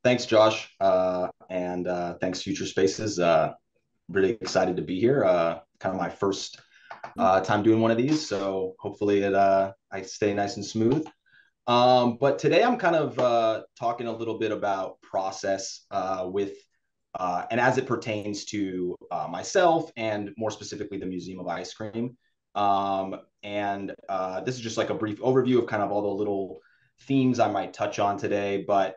Thanks, Josh, and thanks, Future Spaces. Really excited to be here. Kind of my first time doing one of these, so hopefully I stay nice and smooth. But today I'm kind of talking a little bit about process and as it pertains to myself and more specifically the Museum of Ice Cream. And this is just like a brief overview of kind of all the little themes I might touch on today. But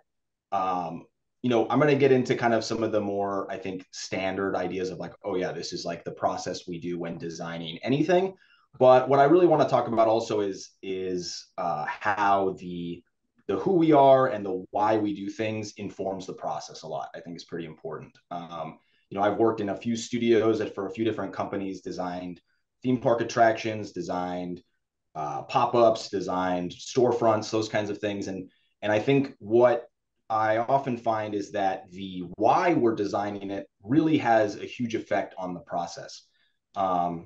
um, I'm going to get into kind of some of the more, I think, standard ideas of like, oh yeah, this is like the process we do when designing anything. But what I really want to talk about also is how the who we are and the why we do things informs the process a lot. I think is pretty important. I've worked in a few studios for a few different companies, designed theme park attractions, designed pop-ups, designed storefronts, those kinds of things. And I think what I often find is that the why we're designing it really has a huge effect on the process.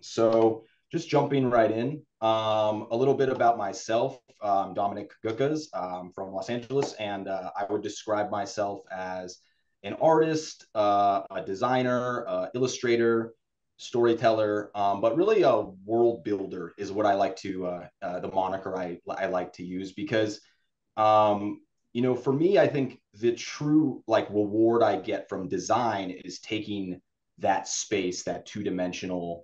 So just jumping right in, a little bit about myself. Dominick Gokgoz from Los Angeles, and I would describe myself as an artist, a designer, illustrator, storyteller, but really a world builder is what I like to the moniker I like to use because for me, I think the true like reward I get from design is taking that space, that two-dimensional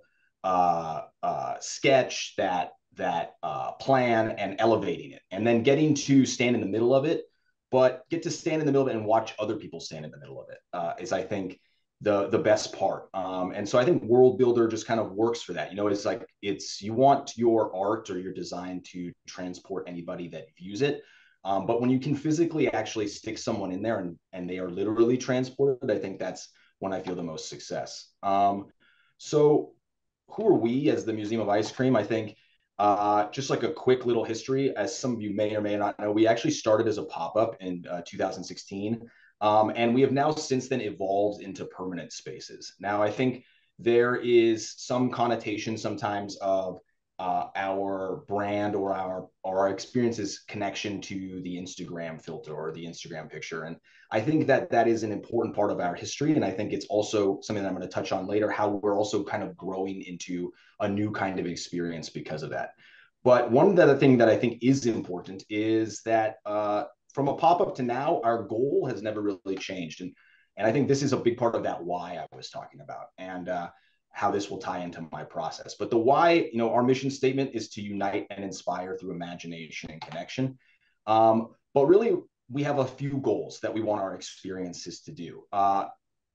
sketch, that plan, and elevating it, and then getting to stand in the middle of it, but get to stand in the middle of it and watch other people stand in the middle of it is I think the best part. And so I think world builder just kind of works for that. It's like you want your art or your design to transport anybody that views it. But when you can physically actually stick someone in there and they are literally transported, I think that's when I feel the most success. So who are we as the Museum of Ice Cream? I think just like a quick little history, as some of you may or may not know, we actually started as a pop-up in 2016. And we have now since then evolved into permanent spaces. Now, I think there is some connotation sometimes of our brand or our experiences connection to the Instagram filter or the Instagram picture. And I think that is an important part of our history. And I think it's also something that I'm going to touch on later, how we're also kind of growing into a new kind of experience because of that. But one other thing that I think is important is that from a pop-up to now, our goal has never really changed. And I think this is a big part of that why I was talking about. And how this will tie into my process. But the why, our mission statement is to unite and inspire through imagination and connection. But really, we have a few goals that we want our experiences to do,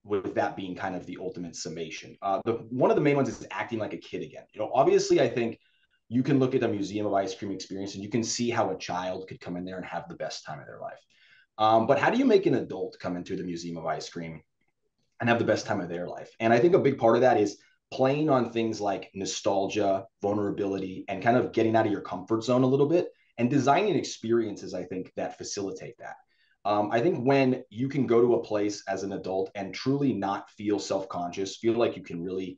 with that being kind of the ultimate summation. One of the main ones is acting like a kid again. Obviously, I think you can look at a Museum of Ice Cream experience and you can see how a child could come in there and have the best time of their life. But how do you make an adult come into the Museum of Ice Cream and have the best time of their life? And I think a big part of that is playing on things like nostalgia, vulnerability, and kind of getting out of your comfort zone a little bit and designing experiences, I think, that facilitate that. I think when you can go to a place as an adult and truly not feel self-conscious, feel like you can really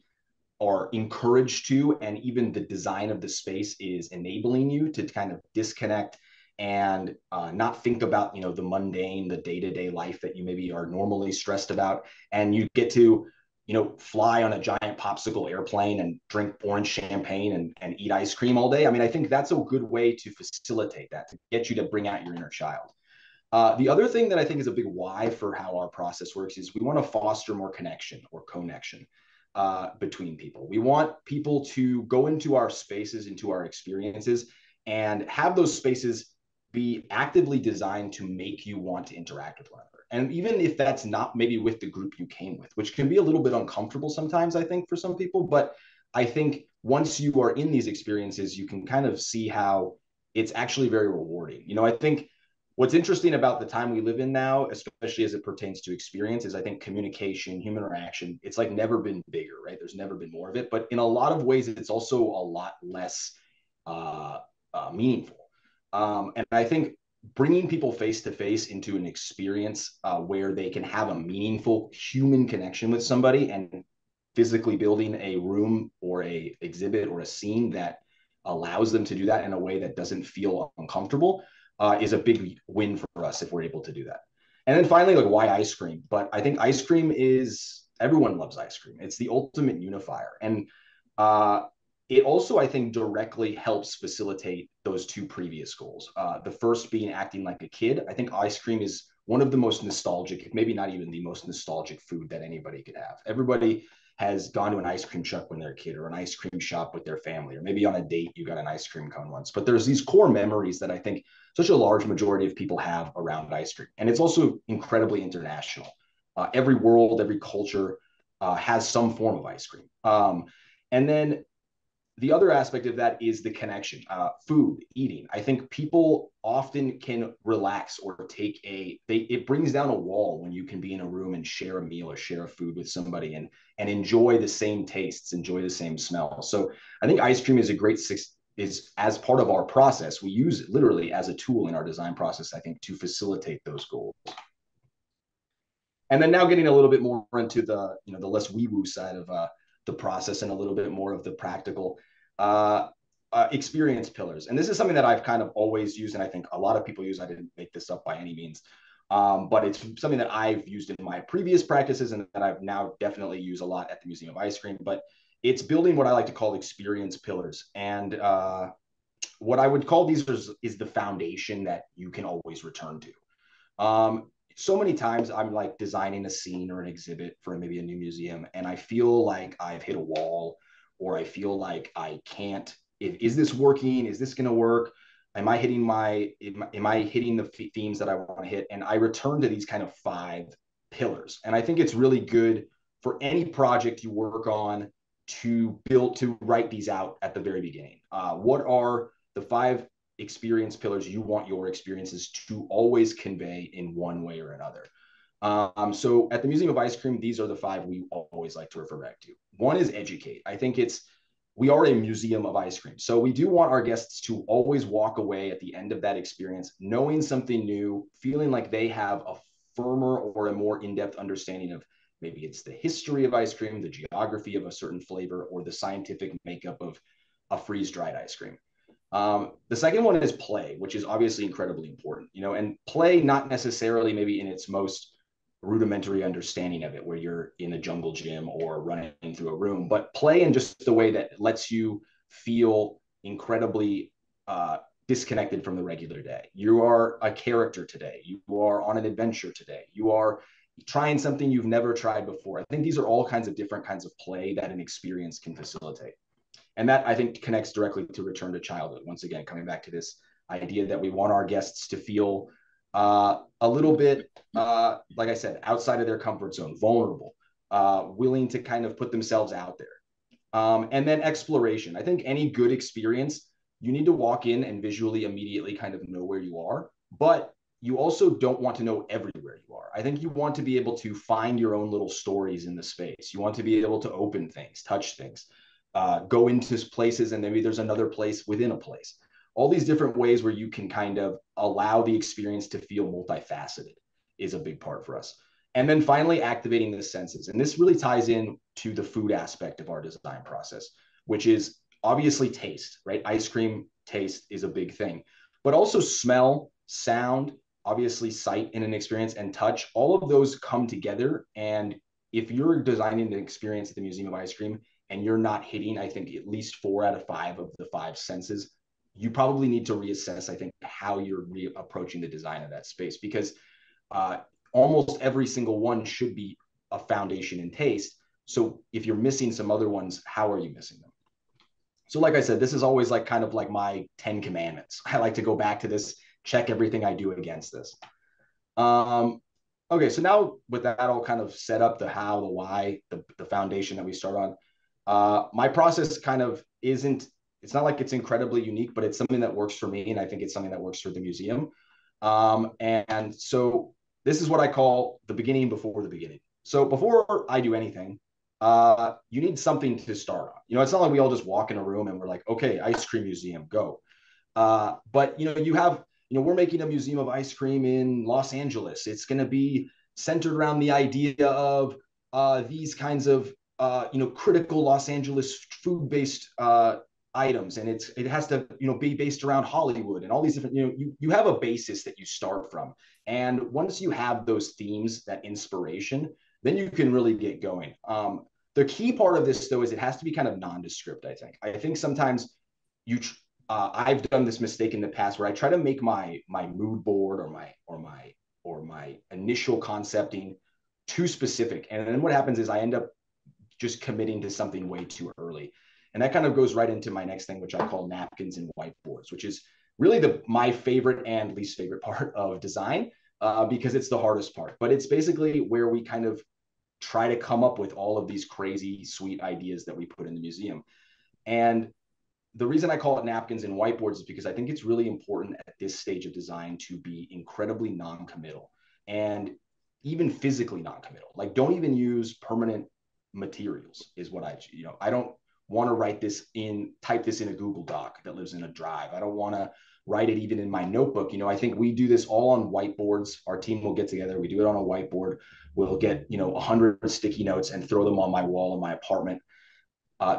are encouraged to, and even the design of the space is enabling you to kind of disconnect and not think about the mundane, the day-to-day life that you maybe are normally stressed about, and you get to fly on a giant popsicle airplane and drink orange champagne and eat ice cream all day. I mean, I think that's a good way to facilitate that, to get you to bring out your inner child. The other thing that I think is a big why for how our process works is we want to foster more connection or connection between people. We want people to go into our spaces, into our experiences, and have those spaces be actively designed to make you want to interact with one another. And even if that's not maybe with the group you came with, which can be a little bit uncomfortable sometimes, I think, for some people. But I think once you are in these experiences, you can kind of see how it's actually very rewarding. I think what's interesting about the time we live in now, especially as it pertains to experience, is I think communication, human interaction, it's like never been bigger, right? There's never been more of it. But in a lot of ways, it's also a lot less meaningful. And I think bringing people face to face into an experience where they can have a meaningful human connection with somebody, and physically building a room or a exhibit or a scene that allows them to do that in a way that doesn't feel uncomfortable is a big win for us if we're able to do that. And then finally, like why ice cream? But I think ice cream is everyone loves ice cream. It's the ultimate unifier, and uh, it also I think directly helps facilitate those two previous goals. The first being acting like a kid. I think ice cream is one of the most nostalgic, maybe not even the most nostalgic food that anybody could have. Everybody has gone to an ice cream truck when they're a kid, or an ice cream shop with their family, or maybe on a date you got an ice cream cone once. But there's these core memories that I think such a large majority of people have around ice cream. And it's also incredibly international. Every world, every culture has some form of ice cream. And then the other aspect of that is the connection, food, eating. I think people often can relax or it brings down a wall when you can be in a room and share a meal or share a food with somebody and enjoy the same tastes, enjoy the same smell. So I think ice cream is a great is as part of our process. We use it literally as a tool in our design process, I think, to facilitate those goals. And then now getting a little bit more into the less wee woo side of the process and a little bit more of the practical uh, experience pillars. And this is something that I've kind of always used, and I think a lot of people use. I didn't make this up by any means, but it's something that I've used in my previous practices and that I've now definitely used a lot at the Museum of Ice Cream. But it's building what I like to call experience pillars. And what I would call these is the foundation that you can always return to. So many times I'm like designing a scene or an exhibit for maybe a new museum, and I feel like I've hit a wall, or I feel like I can't. Is this working? Is this going to work? Am I hitting the themes that I want to hit? And I return to these kind of 5 pillars, and I think it's really good for any project you work on to write these out at the very beginning. What are the 5 experience pillars you want your experiences to always convey in one way or another? So at the Museum of Ice Cream, these are the 5 we always like to refer back to. One is educate. I think we are a museum of ice cream. So we do want our guests to always walk away at the end of that experience knowing something new, feeling like they have a firmer or a more in-depth understanding of maybe it's the history of ice cream, the geography of a certain flavor, or the scientific makeup of a freeze-dried ice cream. The second one is play, which is obviously incredibly important, and play not necessarily maybe in its most rudimentary understanding of it, where you're in a jungle gym or running through a room, but play in just the way that lets you feel incredibly disconnected from the regular day. You are a character today. You are on an adventure today. You are trying something you've never tried before. I think these are all kinds of different kinds of play that an experience can facilitate. And that I think connects directly to return to childhood. Once again, coming back to this idea that we want our guests to feel a little bit, like I said, outside of their comfort zone, vulnerable, willing to kind of put themselves out there. And then exploration. I think any good experience, you need to walk in and visually immediately kind of know where you are, but you also don't want to know everywhere you are. I think you want to be able to find your own little stories in the space. You want to be able to open things, touch things, go into places, and maybe there's another place within a place. All these different ways where you can kind of allow the experience to feel multifaceted is a big part for us. And then finally, activating the senses. And this really ties in to the food aspect of our design process, which is obviously taste, right? Ice cream taste is a big thing, but also smell, sound, obviously sight in an experience, and touch. All of those come together. And if you're designing an experience at the Museum of Ice Cream and you're not hitting, I think, at least 4 out of 5 of the 5 senses, you probably need to reassess, I think, how you're approaching the design of that space, because almost every single one should be a foundation in taste. So if you're missing some other ones, how are you missing them? So like I said, this is always like kind of like my 10 commandments. I like to go back to this, check everything I do against this. Okay, so now with that all kind of set up, the how, the why, the foundation that we start on, my process kind of it's not like it's incredibly unique, but it's something that works for me. And I think it's something that works for the museum. And so this is what I call the beginning before the beginning. So before I do anything, you need something to start on. It's not like we all just walk in a room and we're like, okay, ice cream museum, go. But we're making a museum of ice cream in Los Angeles. It's going to be centered around the idea of these kinds of critical Los Angeles food-based items, and it has to, you know, be based around Hollywood and all these different, you know, you have a basis that you start from. And once you have those themes, that inspiration, then you can really get going. The key part of this though is it has to be kind of nondescript. I think sometimes you I've done this mistake in the past where I try to make my mood board or my initial concepting too specific, and then what happens is I end up just committing to something way too early. And that kind of goes right into my next thing, which I call napkins and whiteboards, which is really my favorite and least favorite part of design, because it's the hardest part. But it's basically where we kind of try to come up with all of these crazy, sweet ideas that we put in the museum. And the reason I call it napkins and whiteboards is because I think it's really important at this stage of design to be incredibly non-committal and even physically non-committal. Like, don't even use permanent materials is what I don't want to type this in a Google Doc that lives in a drive. I don't want to write it even in my notebook. I think we do this all on whiteboards. Our team will get together. We do it on a whiteboard. We'll get, 100 sticky notes and throw them on my wall in my apartment.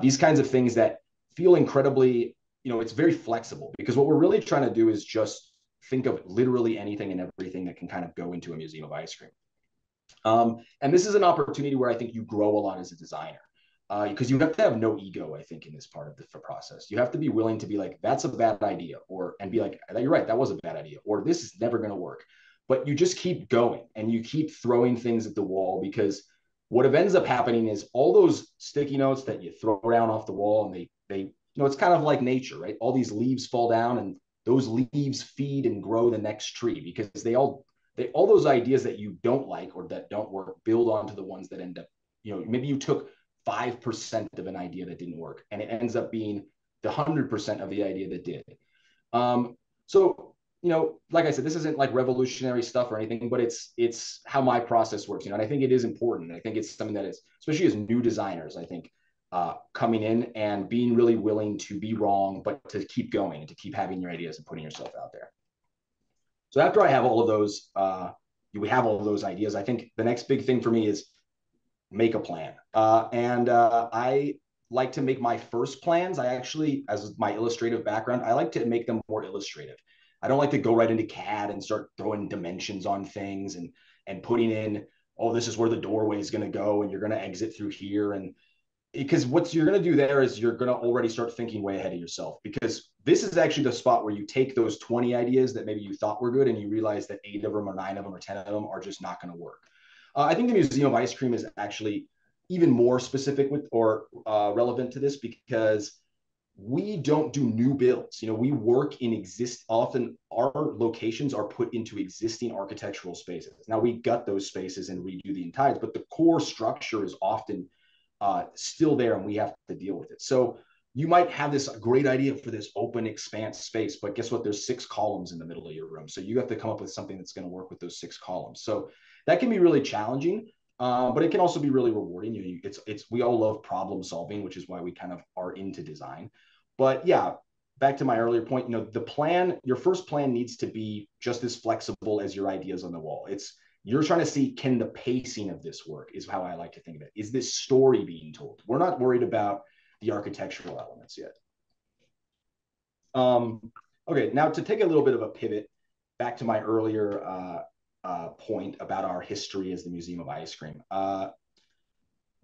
These kinds of things that feel incredibly, it's very flexible, because what we're really trying to do is just think of literally anything and everything that can kind of go into a museum of ice cream. And this is an opportunity where I think you grow a lot as a designer, because you have to have no ego, I think, in this part of the process. You have to be willing to be like, that's a bad idea, and be like, you're right, that was a bad idea, or this is never going to work. But you just keep going and you keep throwing things at the wall, because what ends up happening is all those sticky notes that you throw down off the wall, and they it's kind of like nature, right? All these leaves fall down, and those leaves feed and grow the next tree, because all those ideas that you don't like or that don't work build onto the ones that end up, maybe you took 5% of an idea that didn't work, and it ends up being the 100% of the idea that did. So, like I said, this isn't like revolutionary stuff or anything, but it's how my process works, and I think it is important. I think it's something that is, especially as new designers, I think, coming in and being really willing to be wrong, but to keep going and to keep having your ideas and putting yourself out there. So after I have all of those, we have all of those ideas, I think the next big thing for me is make a plan. I like to make my first plans. I actually, as my illustrative background, I like to make them more illustrative. I don't like to go right into CAD and start throwing dimensions on things and putting in, oh, this is where the doorway is going to go, and you're going to exit through here. And because what you're going to do there is you're going to already start thinking way ahead of yourself, because this is actually the spot where you take those 20 ideas that maybe you thought were good and you realize that 8 of them or 9 of them or 10 of them are just not going to work. I think the Museum of Ice Cream is actually even more specific relevant to this, because we don't do new builds. We work often our locations are put into existing architectural spaces. Now we gut those spaces and redo the entires, but the core structure is often still there, and we have to deal with it. So you might have this great idea for this open expanse space, but guess what? There's 6 columns in the middle of your room. So you have to come up with something that's going to work with those 6 columns. So that can be really challenging, but it can also be really rewarding. We all love problem solving, which is why we kind of are into design. But yeah, back to my earlier point, your first plan needs to be just as flexible as your ideas on the wall. You're trying to see, can the pacing of this work, is how I like to think of it. Is this story being told? We're not worried about the architectural elements yet. Okay, now to take a little bit of a pivot back to my earlier point about our history as the Museum of Ice Cream.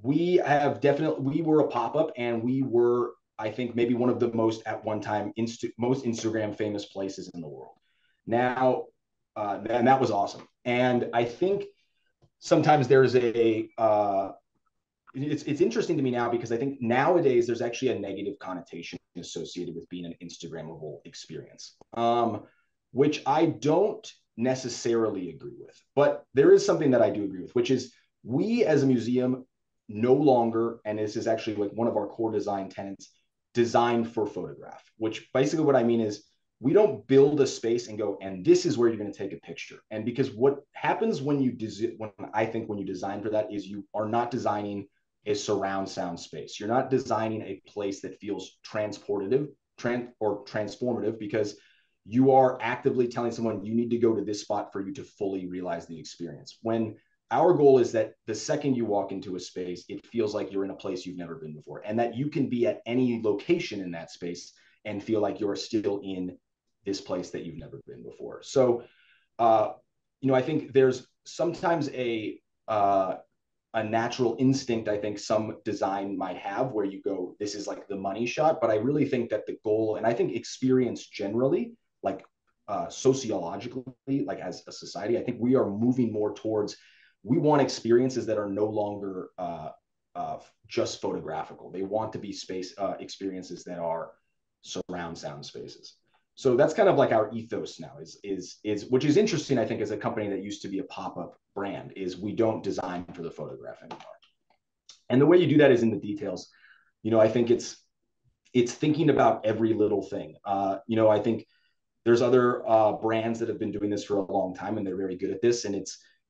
We were a pop-up, and we were, I think, maybe one of the most, at one time, most Instagram famous places in the world. Now, and that was awesome. And I think sometimes there's it's interesting to me now, because I think nowadays there's actually a negative connotation associated with being an Instagrammable experience, which I don't necessarily agree with. But there is something that I do agree with, which is we as a museum no longer, and this is actually like one of our core design tenets, design for photograph, which basically what I mean is we don't build a space and go, and this is where you're going to take a picture. And because what happens when you design for that is you are not designing a surround sound space. You're not designing a place that feels transformative, because you are actively telling someone you need to go to this spot for you to fully realize the experience. When our goal is that the second you walk into a space, it feels like you're in a place you've never been before, and that you can be at any location in that space and feel like you're still in this place that you've never been before. So, I think there's sometimes a natural instinct, I think some design might have, where you go, this is like the money shot. But I really think that the goal, and I think experience generally, like sociologically, like as a society, I think we are moving more towards, we want experiences that are no longer just photographical. They want to be space experiences that are surround sound spaces. So that's kind of like our ethos now, is which is interesting, I think, as a company that used to be a pop-up brand, is we don't design for the photograph anymore. And the way you do that is in the details. I think it's thinking about every little thing. I think there's other brands that have been doing this for a long time, and they're very good at this. And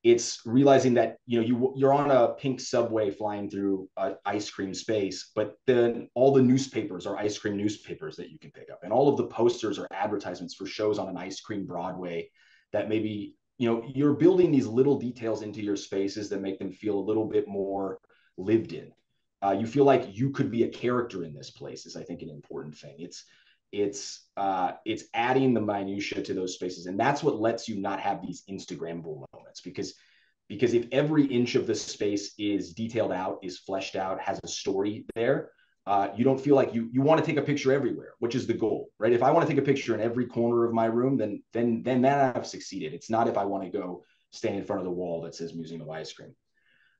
it's realizing that you're on a pink subway flying through an ice cream space, but then all the newspapers are ice cream newspapers that you can pick up, and all of the posters are advertisements for shows on an ice cream Broadway. That maybe you're building these little details into your spaces that make them feel a little bit more lived in. You feel like you could be a character in this place is, I think, an important thing. It's adding the minutia to those spaces, and that's what lets you not have these Instagrammable moments, because if every inch of the space is detailed out, is fleshed out, has a story there, you don't feel like you want to take a picture everywhere, which is the goal, right? If I want to take a picture in every corner of my room, then that I've succeeded. It's not if I want to go stand in front of the wall that says Museum of Ice Cream.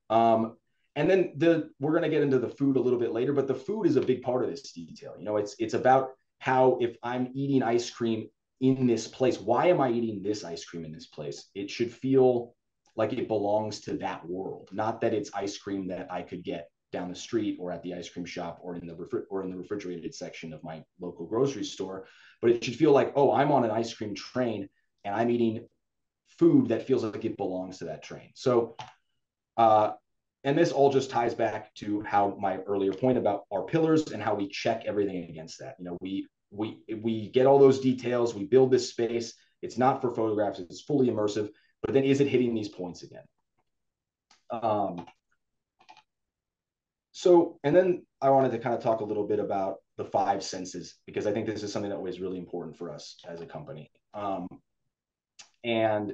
And then we're going to get into the food a little bit later, but the food is a big part of this detail. It's about how, if I'm eating ice cream in this place, why am I eating this ice cream in this place? It should feel like it belongs to that world, not that it's ice cream that I could get down the street or at the ice cream shop or in the refrigerated section of my local grocery store. But it should feel like, oh, I'm on an ice cream train and I'm eating food that feels like it belongs to that train. So, and this all just ties back to how my earlier point about our pillars and how we check everything against that. We get all those details, we build this space. It's not for photographs, it's fully immersive, but then is it hitting these points again? And then I wanted to kind of talk a little bit about the 5 senses, because I think this is something that was really important for us as a company. And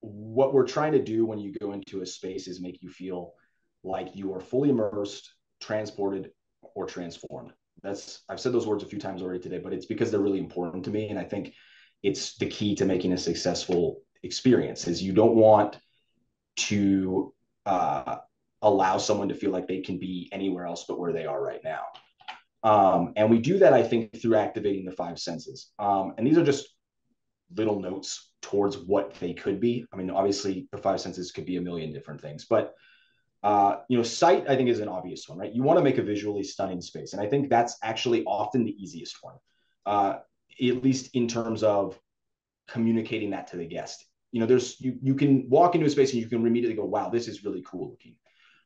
what we're trying to do when you go into a space is make you feel like you are fully immersed, transported, or transformed. I've said those words a few times already today, but it's because they're really important to me. And I think it's the key to making a successful experience. Is you don't want to allow someone to feel like they can be anywhere else but where they are right now. And we do that, I think, through activating the 5 senses. And these are just little notes towards what they could be. I mean, obviously the 5 senses could be a million different things, but sight, I think, is an obvious one, right? You want to make a visually stunning space. And I think that's actually often the easiest one, at least in terms of communicating that to the guest. You can walk into a space and you can immediately go, wow, this is really cool looking.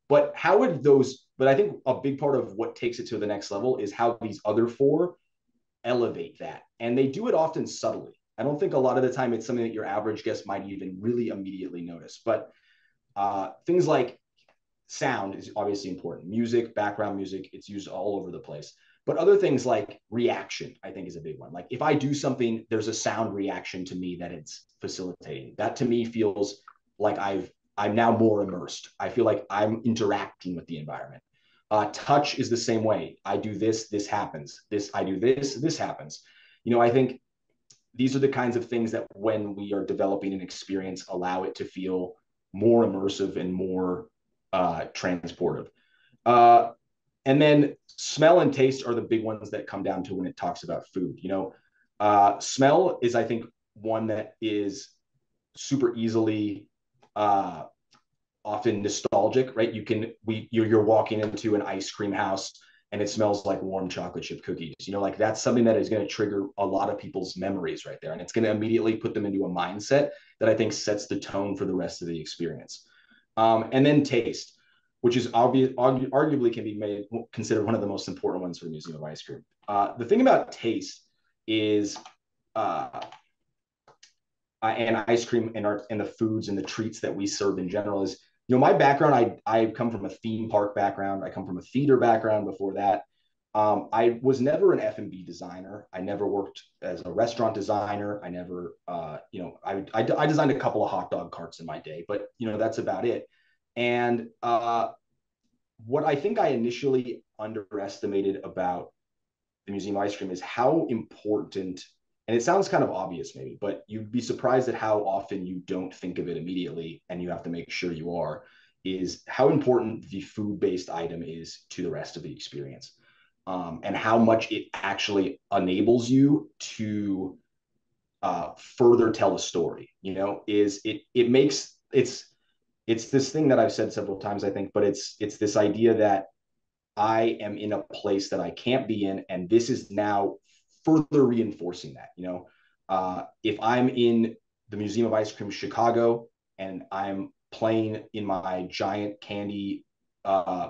But I think a big part of what takes it to the next level is how these other 4 elevate that. And they do it often subtly. I don't think a lot of the time it's something that your average guest might even really immediately notice. But things like sound is obviously important. Music, background music, it's used all over the place. But other things like reaction, I think, is a big one. Like if I do something, there's a sound reaction to me that it's facilitating. That to me feels like I'm now more immersed. I feel like I'm interacting with the environment. Touch is the same way. I do this, this happens. I do this, this happens. I think these are the kinds of things that when we are developing an experience, allow it to feel more immersive and more transportive. And then smell and taste are the big ones that come down to when it talks about food. Smell is, I think, one that is super easily often nostalgic, right? You're walking into an ice cream house and it smells like warm chocolate chip cookies. Like that's something that is going to trigger a lot of people's memories right there. And it's going to immediately put them into a mindset that I think sets the tone for the rest of the experience. And then taste, which is arguably can be considered one of the most important ones for the Museum of Ice Cream. The thing about taste is and ice cream and our and the foods and the treats that we serve in general is, my background. I come from a theme park background. I come from a theater background before that. I was never an F&B designer. I never worked as a restaurant designer. I never, I designed a couple of hot dog carts in my day, but that's about it. And what I think I initially underestimated about the museum of ice cream is how important, and it sounds kind of obvious maybe, but you'd be surprised at how often you don't think of it immediately, and you have to make sure you are, is how important the food-based item is to the rest of the experience. And how much it actually enables you to further tell the story. Is it makes it's this thing that I've said several times, I think, but it's this idea that I am in a place that I can't be in, and this is now further reinforcing that. If I'm in the Museum of Ice Cream Chicago and I'm playing in my giant candy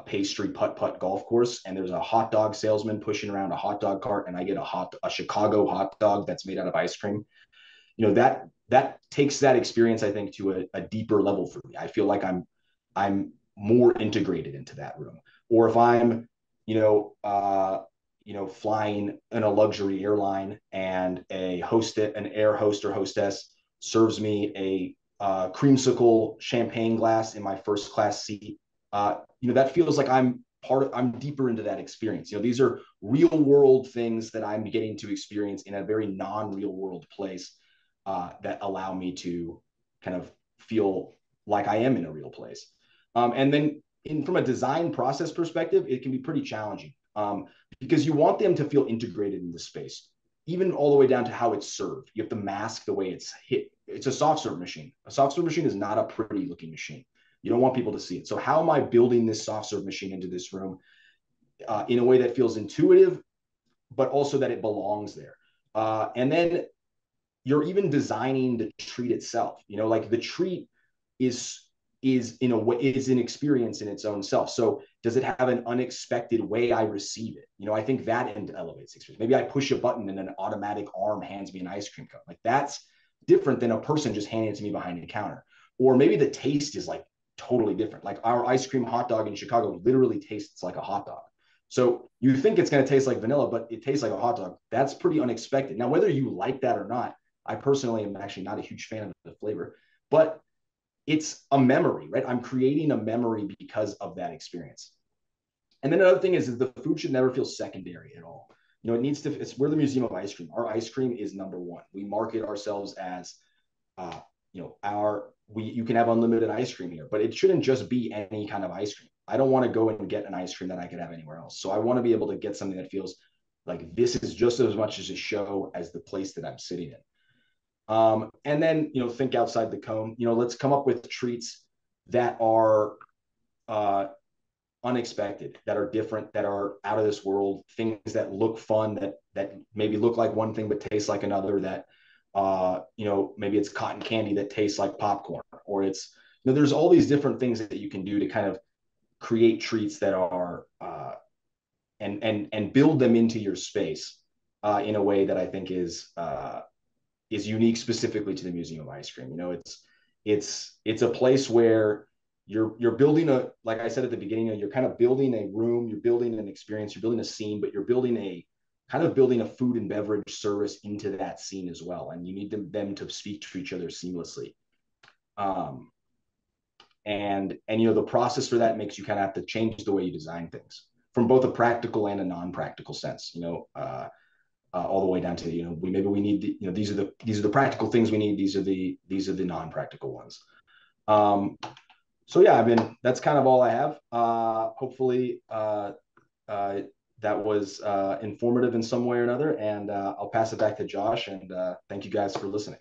pastry putt-putt golf course, and there's a hot dog salesman pushing around a hot dog cart, and I get a Chicago hot dog that's made out of ice cream, that takes that experience, I think, to a deeper level for me. I feel like I'm more integrated into that room. Or if I'm, flying in a luxury airline and an air host or hostess serves me a creamsicle champagne glass in my first class seat, that feels like I'm deeper into that experience. These are real world things that I'm getting to experience in a very non-real world place, that allow me to kind of feel like I am in a real place. And then from a design process perspective, it can be pretty challenging, because you want them to feel integrated in the space, even all the way down to how it's served. You have to mask the way it's hit. It's a soft serve machine. A soft serve machine is not a pretty looking machine. You don't want people to see it. So how am I building this soft serve machine into this room in a way that feels intuitive, but also that it belongs there? And then you're even designing the treat itself. Like the treat is in a way is an experience in its own self. So does it have an unexpected way I receive it? I think that end elevates experience. Maybe I push a button and an automatic arm hands me an ice cream cone. Like that's different than a person just handing it to me behind the counter. Or maybe the taste is like totally different. Like our ice cream hot dog in Chicago literally tastes like a hot dog. So you think it's going to taste like vanilla, but it tastes like a hot dog. That's pretty unexpected. Now, whether you like that or not, I personally am actually not a huge fan of the flavor, but it's a memory, right? I'm creating a memory because of that experience. And then another thing is the food should never feel secondary at all. We're the Museum of Ice Cream. Our ice cream is number one. We market ourselves as, you can have unlimited ice cream here, but it shouldn't just be any kind of ice cream. I don't want to go and get an ice cream that I could have anywhere else. So I want to be able to get something that feels like this is just as much as a show as the place that I'm sitting in. And then, think outside the cone. Let's come up with treats that are unexpected, that are different, that are out of this world, things that look fun, that maybe look like one thing but taste like another, that maybe it's cotton candy that tastes like popcorn, or it's, there's all these different things that you can do to kind of create treats that are and build them into your space in a way that I think is unique specifically to the Museum of Ice Cream. It's a place where you're building like I said at the beginning, you're kind of building a room, you're building an experience, you're building a scene, but you're building a food and beverage service into that scene as well. And you need them to speak to each other seamlessly. And the process for that makes you kind of have to change the way you design things from both a practical and a non-practical sense. All the way down to we need these are the practical things we need. These are the non-practical ones. So yeah, that's kind of all I have. Hopefully that was informative in some way or another, and I'll pass it back to Josh, and thank you guys for listening.